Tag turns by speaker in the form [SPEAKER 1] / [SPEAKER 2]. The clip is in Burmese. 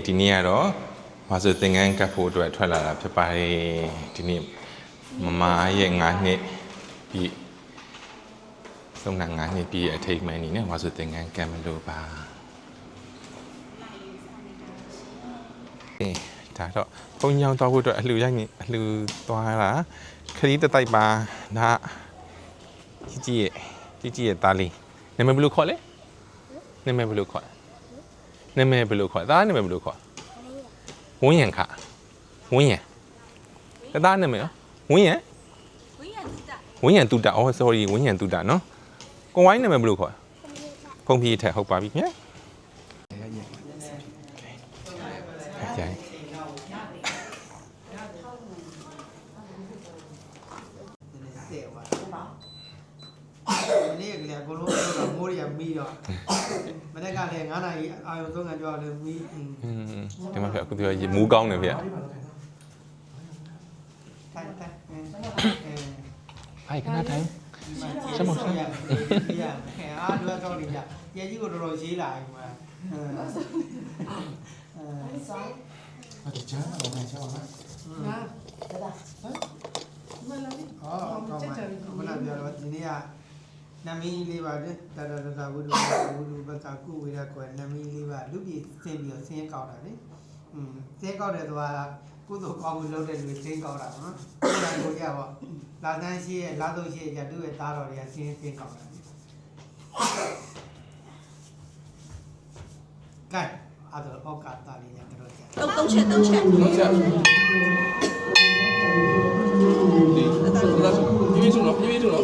[SPEAKER 1] ဒီနေ့ကတော့မဆိုသင်ငန်းကပ်ဖို့အတွက်ထွက်လာတာဖြစ်ပါတယ်ဒီနေ့မမရဲ့9နှစ်ပြီးဆုံးတာ9နှစ်ပြီးအထိတ်မှန်နေနဲ့မဆိုသင်ငန်းကပ်မလို့ပါဒါတော့ဘုံညောင်းသွားဖို့အတွက်အလှူရိုက်နေအလှူသွားတာခရီးတစ်တိုက်ပါဒါကြီးရဲ့သားလေးနာမည်ဘယ်လိုခေါ်လဲနာမည်ဘယ်လိုခေါ်နာမည်ဘယ်လိုခေါ်သားနာမည်ဘယ်လိုခေါ်ဝင်းရံခဝင်းရံသားနာမည်ဝင်းရံတူတာအော် sorry ဝင်းရံတူတာနော်ကိုဝိုင်းနာမည်ဘယ်လိုခေါ်ဖုန်ဖြီးထက်ဟုတ်ပါပြီခင်ဗျာ
[SPEAKER 2] နေ့ကလေးကလုံးတော့မိုးရမီးတော့မနေ့ကလည်း9နာရီအာရုံသုံးကန်ကြောက်လို့မီး
[SPEAKER 1] ဒီမှာပြအခုပြောမူးကောင်းတယ်ဗျာဟိုင်ခဏတိုင်းစမောစမ်း
[SPEAKER 2] ရအားတော့ကောင်းနေကြရေကြီးကိုတော်တော်ရေးလာပြီမှာ
[SPEAKER 3] အတချမ်းတော့မချောင်းလား
[SPEAKER 2] မလာဘူးမလာပြောတော့ဒီနေ့ကနမီးလေးပါလေတာဝုဒ္ဓဘက်ကကုဝေရကွယ်နမီးလေးပါလူပြည်စင်းပြီးတော့ဆင်းကောက်တာလေဆင်းကောက်တယ်ဆိုတာကုသိုလ်ကောင်းမှုလုပ်တဲ့လူဆင်းကောက်တာနော်ကိုယ်တိုင်ကိုကြပေါ့လာတန်းရှိရဲ့လာတော့ရှိရဲ့သူ့ရဲ့သားတော်တွေကဆင်းကောက်တာလေကဲအဲ့တော့အောက်ကတာလေးနဲ့တို့ကြ
[SPEAKER 4] သုံးချက်လက်ရှိမယ်ပြေးလို့